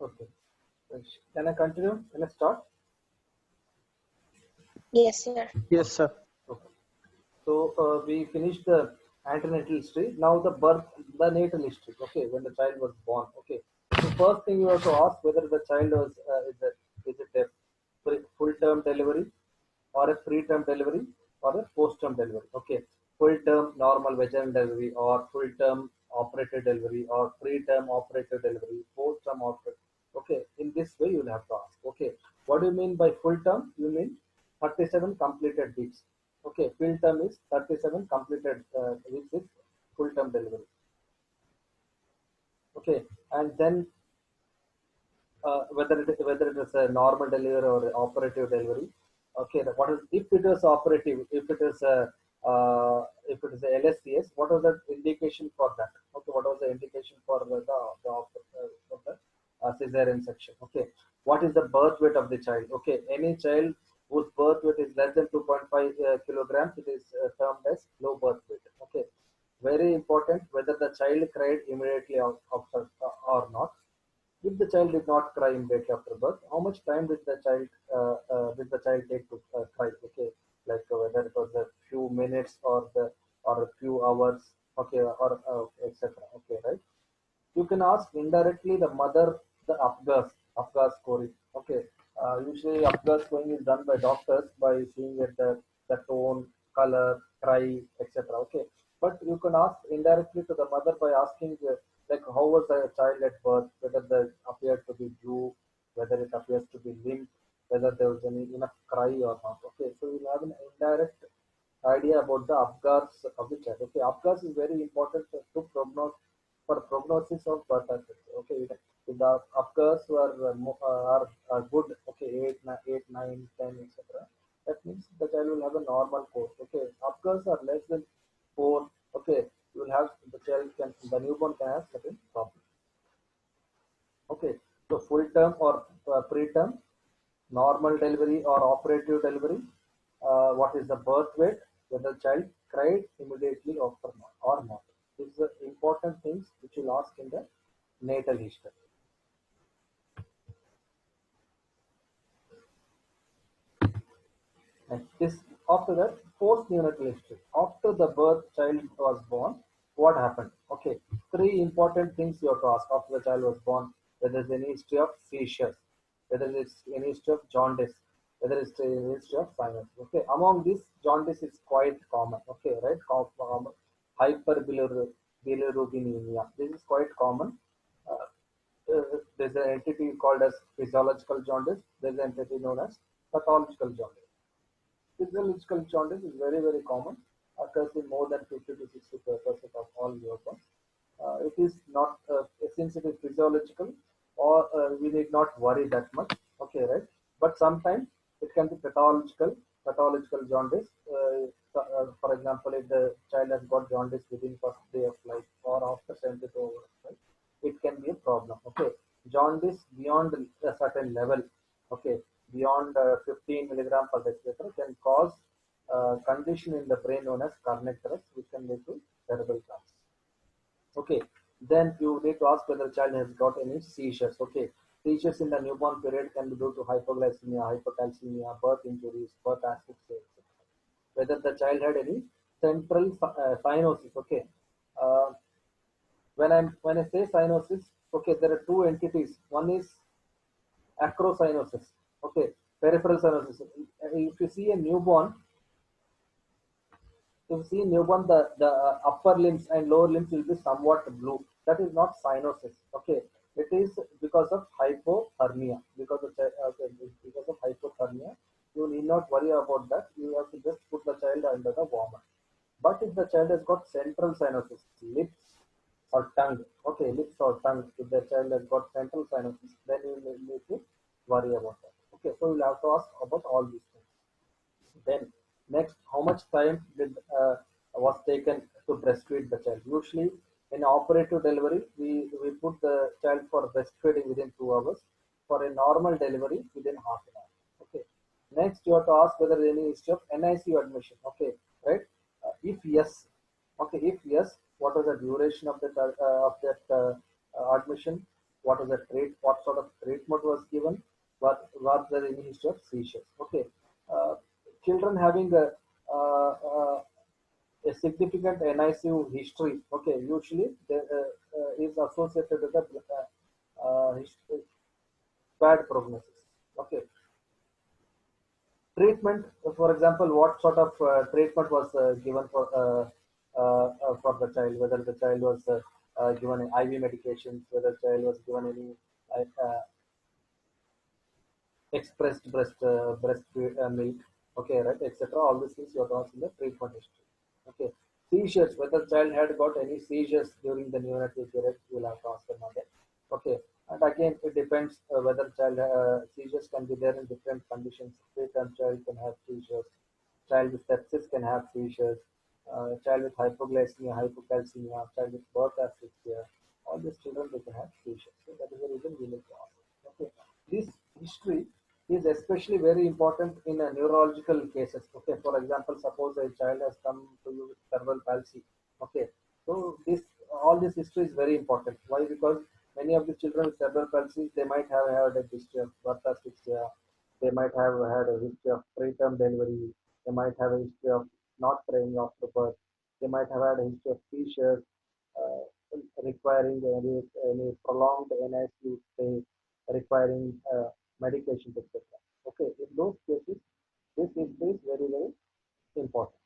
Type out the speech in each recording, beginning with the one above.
Okay. Can I continue? Can I start? Yes, sir. Yes, sir. Okay. So we finished the antenatal history. Now the natal history. Okay, when the child was born. Okay. So first thing you have to ask whether the child was is it a full term delivery or a preterm delivery or a post term delivery. Okay. Full term normal vaginal delivery or full term operated delivery or preterm operated delivery, post term operated. Okay. In this way you will have to ask. Okay. What do you mean by full term? You mean 37 completed weeks. Okay, full term is 37 completed weeks is full term delivery. Okay, and then whether it is a normal delivery or operative delivery. Okay, what is if it is operative? If it is a LSCS, what was the indication for that? Okay, what was the indication for the cesarean section? Okay, what is the birth weight of the child? Okay, any child whose birth weight is less than 2.5 kilograms, it is termed as low birth weight. Okay, very important whether the child cried immediately after or not. If the child did not cry immediately after birth, how much time did the child take to cry? Okay, like whether it was a few minutes or a few hours, okay, or etc. Okay, right? You can ask indirectly the mother the Apgar scoring. Okay, usually Apgar scoring is done by doctors by seeing at the tone, color, cry, etc. Okay, but you can ask indirectly to the mother by asking like how was the child at birth, whether the appeared to be blue, whether it appears to be limp, whether there was any enough cry or not. Okay, so you'll have an indirect idea about the Apgars of the child. Okay, Apgars is very important to prognosis of birth defects. Okay, if the Apgars are good, okay, 8, 9, 10, etc. That means the child will have a normal course. Okay, Apgars are less than 4. Okay, you will have the newborn can have certain problems. Okay, so full term or preterm, normal delivery or operative delivery, what is the birth weight, whether the child cried immediately after or not. These are important things which you'll ask in the natal history. And this after that, post neonatal history. After the birth child was born, what happened? Okay, three important things you have to ask after the child was born: whether there's any history of seizures, whether there's any history of jaundice, whether it's any history of sinus. Okay, among these, jaundice is quite common. Okay, right? Hyperbilirubinemia. This is quite common. There's an entity called as physiological jaundice. There's an entity known as pathological jaundice. Physiological jaundice is very, very common, occurs in more than 50 to 60% of all newborns. It is not, since it is physiological, or we need not worry that much, okay, right? But sometimes it can be pathological jaundice. For example, if the child has got jaundice within first day of life or after 72 hours, right? It can be a problem, okay? Jaundice beyond a certain level, okay, beyond 15 milligram per deciliter can cause condition in the brain known as kernicterus, which can lead to cerebral palsy. Okay, then you need to ask whether the child has got any seizures. Okay, seizures in the newborn period can be due to hypoglycemia, hypercalcemia, birth injuries, birth asphyxia, etc. Whether the child had any central cyanosis. Okay, uh, when I say cyanosis, okay, there are two entities. One is acrocyanosis. Okay, peripheral cyanosis. If you see a newborn, the upper limbs and lower limbs will be somewhat blue. That is not cyanosis. Okay, it is because of hypothermia. Because of hypothermia, you need not worry about that. You have to just put the child under the warmer. But if the child has got central cyanosis, lips or tongue, okay, lips or tongue, if the child has got central cyanosis, then you need to worry about that. Okay, so you'll have to ask about all these things. Then next, how much time was taken to breastfeed the child? Usually, in operative delivery, we put the child for breastfeeding within 2 hours. For a normal delivery, within half an hour. Okay. Next, you have to ask whether there is any history of NICU admission. Okay, right? If yes, okay. If yes, what was the duration of that admission? what is the what sort of treatment was given, what there any history of seizures. Okay, uh, children having a significant NICU history, okay, usually is associated with a bad prognosis. Okay, treatment, for example, what sort of treatment was given for the child, whether the child was given IV medications, whether the child was given any expressed breast milk, okay, right, etc. All these things you are talking in the treatment history. Okay, seizures, whether child had got any seizures during the neonatal period, you will have to ask them again. Okay, and again it depends whether child seizures can be there in different conditions. Preterm child can have seizures, child with sepsis can have seizures, child with hypoglycemia, hypocalcemia, child with birth asphyxia. All these children they can have seizures. So that is the reason we need to ask. Okay, this history is especially very important in neurological cases. Okay, for example, suppose a child has come to you with cerebral palsy. Okay, so this all this history is very important. Why? Because many of the children with cerebral palsy they might have had a history of birth asphyxia, they might have had a history of preterm delivery, they might have a history of not praying after birth, they might have had a history of seizures, requiring any prolonged NICU stay, requiring medications, etc. Okay, in those cases, this history is very, very important.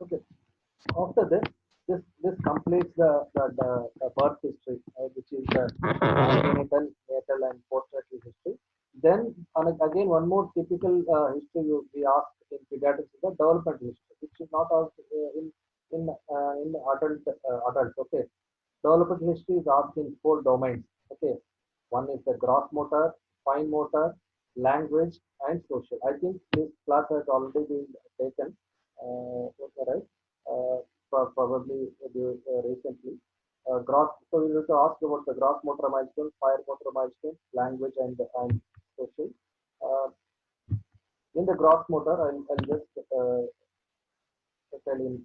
Okay, after this completes the birth history, which is the antenatal, natal, and postnatal history. Then, again, one more typical history we ask in pediatrics is the development history, which is not asked in adults. Okay, development history is asked in four domains. Okay, one is the gross motor, fine motor, language, and social. I think this class has already been taken, okay, right? Probably recently. So we need to ask about the gross motor milestone, fine motor milestone, language, and social. Uh, in the gross motor, I'll just tell in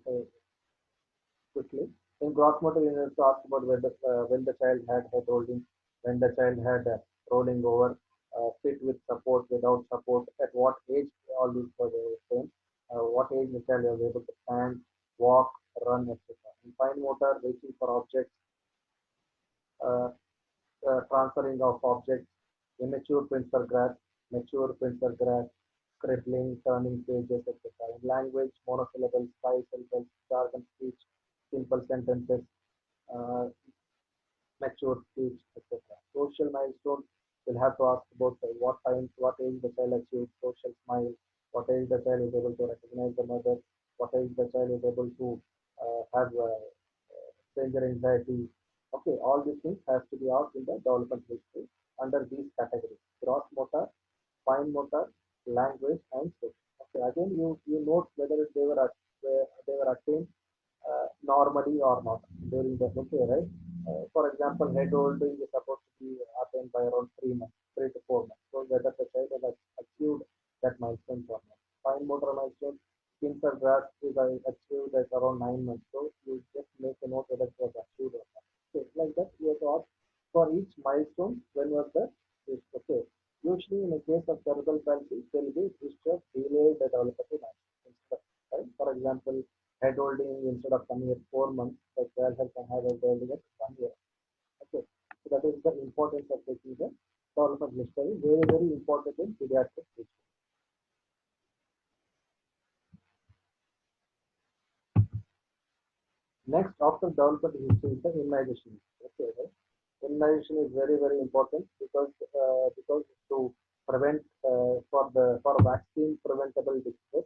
quickly. In gross motor, you need to ask about when the child had head holding, when the child had rolling over, sit with support, without support, at what age all these were the same, what age the child was able to stand, walk, run, etc. In fine motor, reaching for objects, uh, transferring of objects, immature pencil grasp, mature pencil grasp, scribbling, turning pages, etc. In language, monosyllables, bisyllables, jargon speech, simple sentences, uh, mature speech, etc. Social milestone, we'll have to ask about what age the child achieved social smile, what age the child is able to recognize the mother, what age the child is able to have stranger anxiety. Okay, all these things has to be asked in the development history under these categories: gross motor, fine motor, language, and social. Okay, again, you note whether they were attained normally or not during the okay, right? For example, head holding is supposed to be attained by around 3 months, 3 to 4 months. So whether the child has achieved that milestone or not. Fine motor milestone, pincer grasp is achieved at around 9 months. So you just make a note whether it was achieved or not. Okay, like that you have to ask for each milestone when was the is okay. Usually in a case of cerebral palsy, there will be history of delayed developmental milestone. Right? For example, head holding instead of coming at 4 months, the child can have head holding at 1 year. Okay, so that is the importance of taking the development history. Very, very important in pediatric history. Next, after development history is the immunization. Okay, right? Immunization is very, very important because to prevent for vaccine preventable diseases.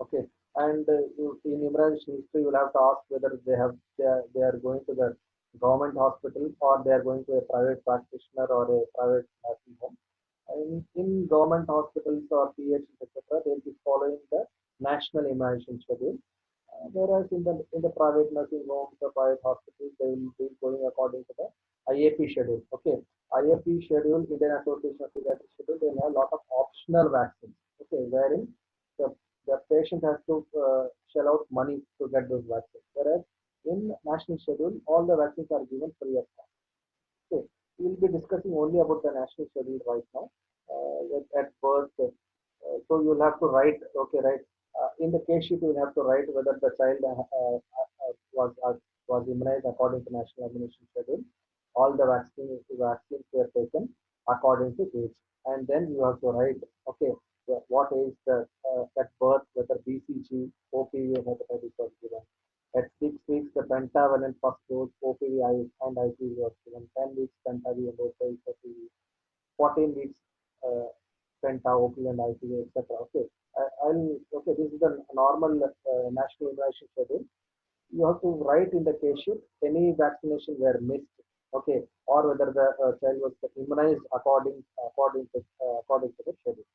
Okay, and in immunization history, you will have to ask whether they are going to the government hospital or they are going to a private practitioner or a private nursing home. In government hospitals or PHs, etc., they will be following the national immunization schedule. Whereas in the private nursing homes or private hospitals, they will be going according to the IAP schedule. Okay, IAP schedule, Indian Association of Pediatrics schedule, they have a lot of optional vaccines. okay, wherein the, the patient has to shell out money to get those vaccines. Whereas in national schedule, all the vaccines are given free of cost. Okay, we will be discussing only about the national schedule right now. At birth, so you'll have to write, okay, right. In the case sheet, you'll have to write whether the child was immunized according to national immunization schedule. All the vaccines were taken according to age, and then you have to write, okay, what is the at birth, whether BCG, OPV, and hepatitis was given. At 6 weeks, the pentavalent first dose OPV and IPV was given. 10 weeks, pentav and OPV. 14 weeks, penta, OPV and IPV, etc. Okay, okay. This is the normal national immunization schedule. You have to write in the case sheet any vaccination were missed, okay, or whether the child was immunized according to the schedule.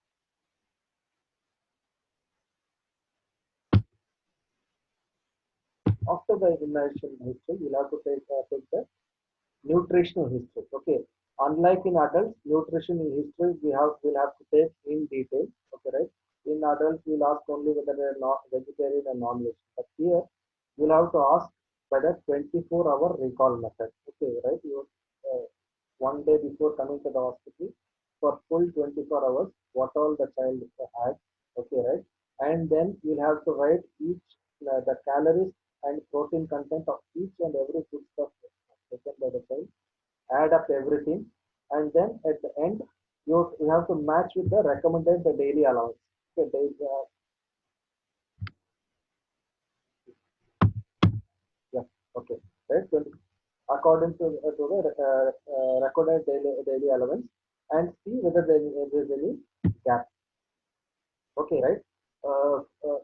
After the immunization history, you'll have to take the nutritional history. Okay, unlike in adults, nutrition history will have to take in detail. Okay, right? In adults, we'll ask only whether they're not vegetarian or non-vegetarian. But here, you'll have to ask by the 24-hour recall method. Okay, right? You one day before coming to the hospital for full 24 hours, what all the child had. Okay, right? And then you'll have to write each the calories and protein content of each and every foodstuff taken by the child, add up everything, and then at the end, you have to match with the recommended the daily allowance. Okay, yeah, okay, right. According to the recorded daily allowance, and see whether there is any gap. Okay, right. Uh, uh,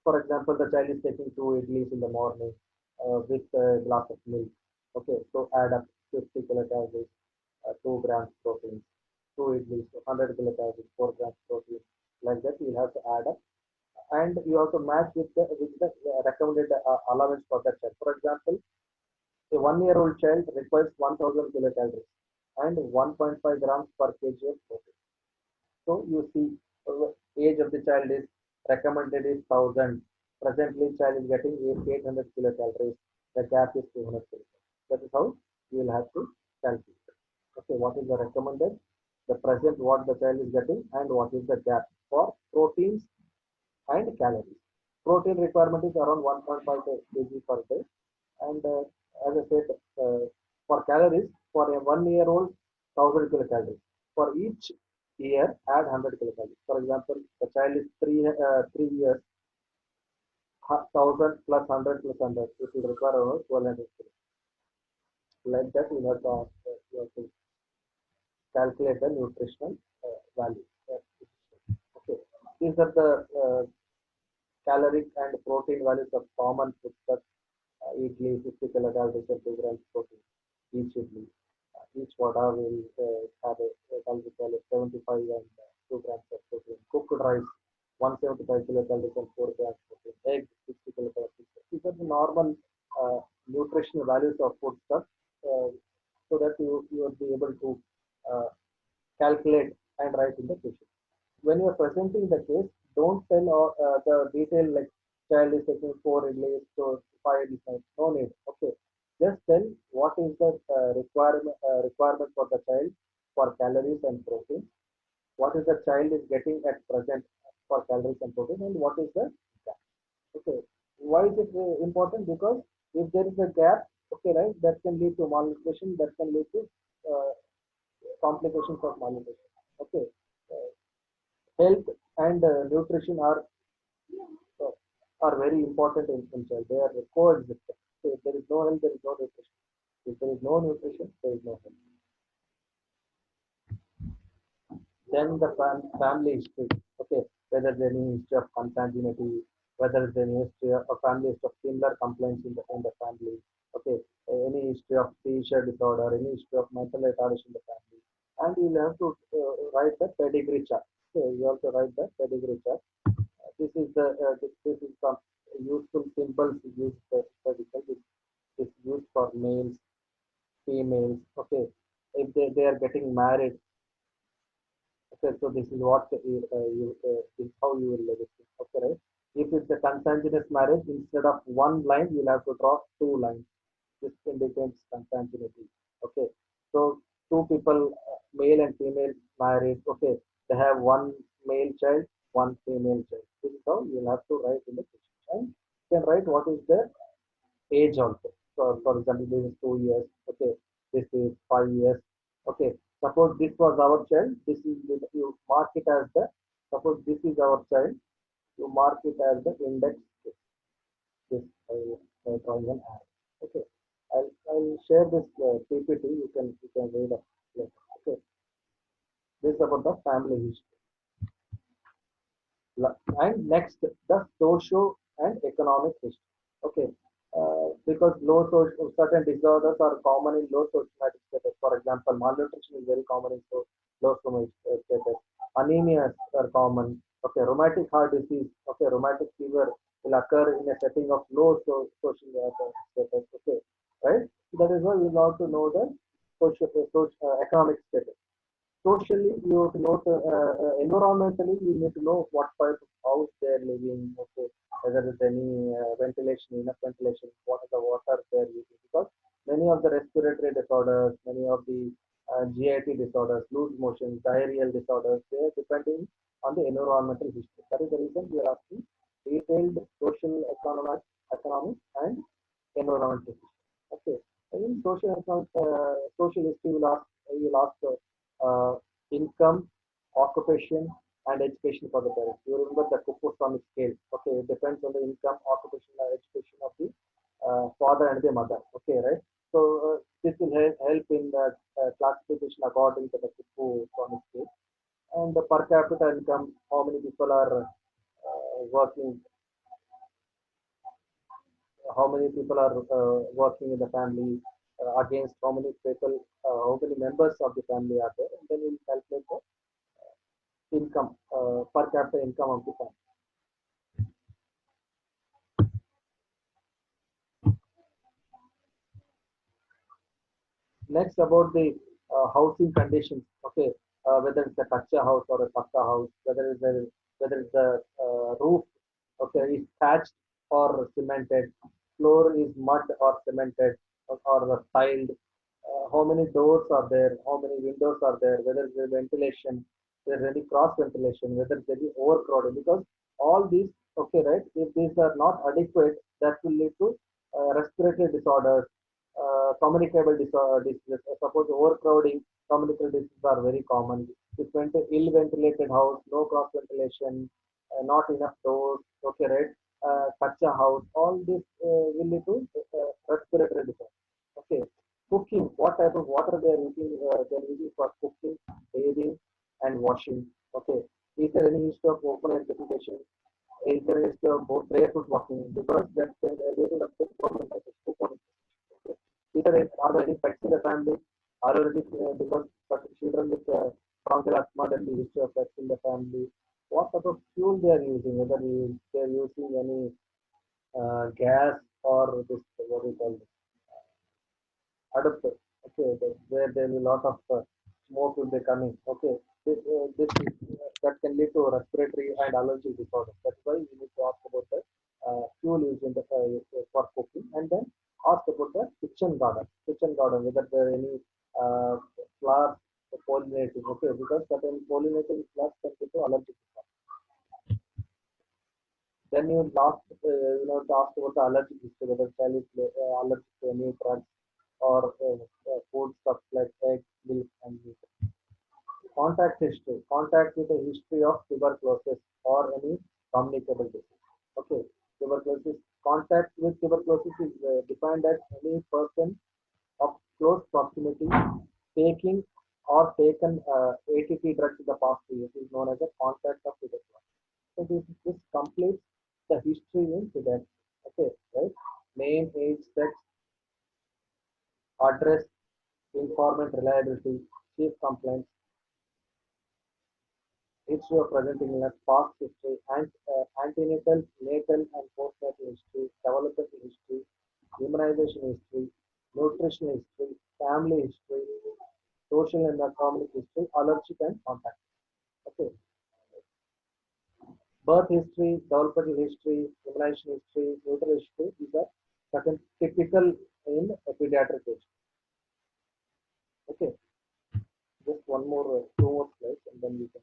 For example, the child is taking 2 idlis in the morning with a glass of milk. Okay, so add up 50 kilocalories, 2 grams protein, 2 idlis, 100 kilocalories, 4 grams protein. Like that, you have to add up, and you have to match with the recommended allowance for that child. For example, a 1-year-old child requires 1,000 kilocalories and 1.5 grams per kg of protein. So you see, age of the child is recommended is 1,000. Presently, child is getting 800 kilocalories. The gap is 200 kilocalories. That is how you will have to calculate. Okay, what is the recommended? The present what the child is getting and what is the gap for proteins and calories. Protein requirement is around 1.5 kg per day, and as I said, for calories for a 1-year-old, 1,000 kilocalories. For each year, add 100 kilocalories. For example, the child is 3 years, 1,000 plus 100 plus 100, it will require around 1,200 kilocalories. Like that, you have to calculate the nutritional value. Okay, these are the caloric and protein values of common foodstuffs. Idli 50 kilocalories and 2 grams protein each idli. Each vada will have a calorie of 75 and 2 grams of protein. Cooked rice 175 kilocalories and 4 grams protein. Egg 60 kilocalories. These are the normal nutritional values of foodstuff, so that you will be able to uh, calculate and write in the question. When you are presenting the case, don't tell the detail like child is taking 4 idlis, so 5 idlis. No need. Okay, just tell what is the requirement for the child for calories and protein. What is the child is getting at present for calories and protein, and what is the gap. Okay, why is it important? Because if there is a gap, okay, right, that can lead to malnutrition. That can lead to uh, complications of malnutrition. Okay, uh, health and nutrition uh, are very important in child. They are coexistent. So if there is no health, there is no nutrition. If there is no nutrition, there is no health. Then the family history. Okay, whether there is any history of consanguinity, whether there is any history of a family history of similar complaints in the family. Okay, any history of seizure disorder, any history of mental retardation in the family, and you will have to write the pedigree chart. Okay, you have to write the pedigree chart. This is some useful symbols used because it's used for males, females. Okay, if they are getting married, Okay, so this is what this is how you will list it. Okay, right? If it's a consanguineous marriage, instead of one line, you'll have to draw two lines. This indicates consanguinity. Okay, so two people, male and female, married. Okay, they have one male child, one female child. This is how you'll have to write in the question. And you can write what is their age also. So, for example, this is 2 years. Okay, this is 5 years. Okay, suppose this was our child. This is you mark it as the. Suppose this is our child. You mark it as the index. This drawing an arrow. Okay, I'll share this PPT. You can read up later. Okay, this is about the family history. And next, the socio and economic history. Okay, because certain disorders are common in low somatic status. For example, malnutrition is very common in low somatic status. Anemia are common. Okay, rheumatic heart disease. Okay, rheumatic fever will occur in a setting of low social status. Okay, right? That is why we have to know the economic status. Socially, you have to know environmentally, you need to know what type of house they're living, okay, whether there's any ventilation, enough ventilation, what is the water they're using. Because many of the respiratory disorders, many of the GIT disorders, loose motion, diarrheal disorders, they're depending on the environmental history. That is the reason we are asking detailed economic and environmental history. Okay. In social history, you'll ask income, occupation, and education for the parents. You remember the Kuppuswamy scale. Okay, it depends on the income, occupation, and education of the father and the mother. Okay, right? So this will help in the classification according to the Kuppuswamy scale. And the per capita income, how many people are working, how many people are working in the family, against how many people, how many members of the family are there, and then we'll calculate the income, per capita income of the family. Next, about the housing conditions. Okay, whether it's a kacha house or a pakka house, whether it's the roof, okay, is thatched or cemented, floor is mud or cemented or tiled. How many doors are there? How many windows are there? Whether there's ventilation, there's any cross ventilation, whether there's any overcrowding. Because all these, okay, right? If these are not adequate, that will lead to respiratory disorders, communicable diseases. Suppose overcrowding, communicable diseases are very common. If went to ill ventilated house, no cross ventilation, not enough doors, okay, right? Kacha house, all this will lead to respiratory disorders. Okay, cooking, what type of water they are using? They are using for cooking, bathing, and washing. Okay, is there any history of open air defecation? Is there any history of both barefoot walking? Because that's the related of the government. Are there any pets in the family? Allergic, because children with bronchial asthma, there is history of pets in the family. What type of fuel they are using? Whether they are using any gas or this, what we call this, adapter. Okay, where there is a lot of smoke will be coming. Okay, this is, that can lead to respiratory and allergy disorders. That's why we need to ask about the fuel used in the for cooking, and then ask about the kitchen garden. Kitchen garden, whether there are any flowers pollinating. Okay, because certain pollinating flowers can lead to allergic disorders. Then to ask about the allergic history, whether child is allergic to any drugs or food stuff like eggs, milk, and meat. Contact history. Contact with a history of tuberculosis or any communicable disease. Okay, tuberculosis. Contact with tuberculosis is defined as any person of close proximity taking or taken ATP drugs in the past 2 years is known as a contact of tuberculosis. So this completes the history in tuberculosis. Okay, right? Name, age, sex, address, informant reliability, chief complaints, history of present illness, past history, and antenatal, natal, and postnatal history, developmental history, immunization history, nutrition history, family history, social and economic history, allergic and contact. Okay, birth history, developmental history, immunization history, nutrition history. These are certain typical in a pediatric age. Okay, just one more, two more slides, and then we can.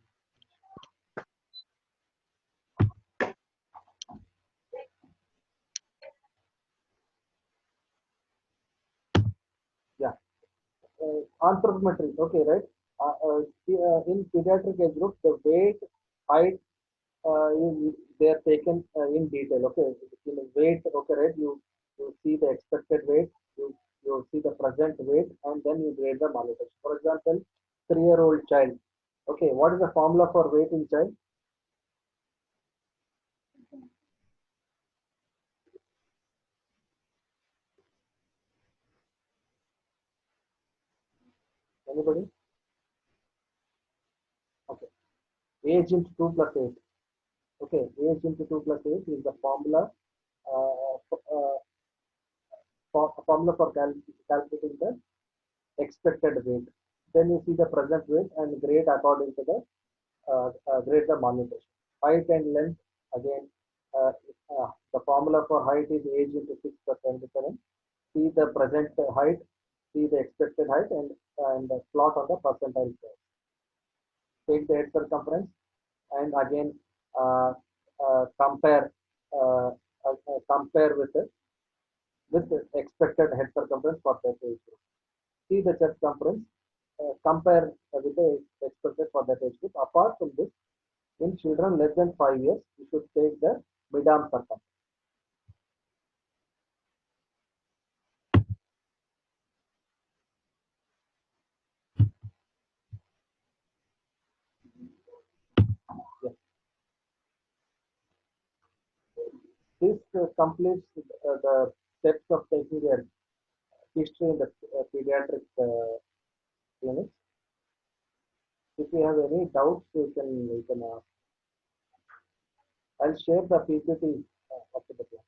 Yeah, anthropometry. Okay, right. In pediatric age group, the weight, height, they are taken in detail. Okay, in weight. Okay, right. You see the expected weight. You see the present weight, and then you grade the malnutrition. For example, 3-year-old child. Okay, what is the formula for weight in child? Anybody? Okay, age into 2 plus 8. Okay, age into 2 plus 8 is the formula. Formula for calculating the expected weight. Then you see the present weight and grade according to the grade the malnutrition. Height and length again. Uh, the formula for height is age into 6 plus 77. See the present height, see the expected height, and plot on the percentile curve. Take the head circumference and again uh, compare compare with the expected head circumference for that age group. See the chest circumference, compare with the expected for that age group. Apart from this, in children less than 5 years, you should take the mid-arm circumference. Yes. This completes the steps of taking their history in the pediatric clinics. If you have any doubts, you can ask. I'll share the PPT after the class.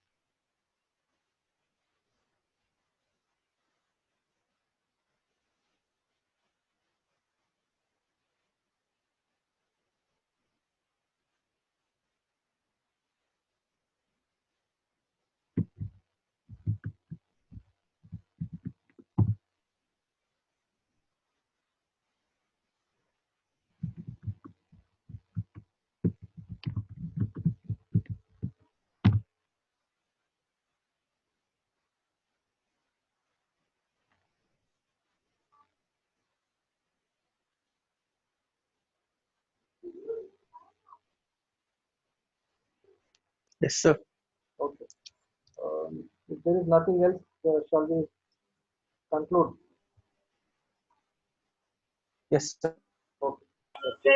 Yes, sir. Okay. If there is nothing else, shall we conclude? Yes, sir. Okay. Yes.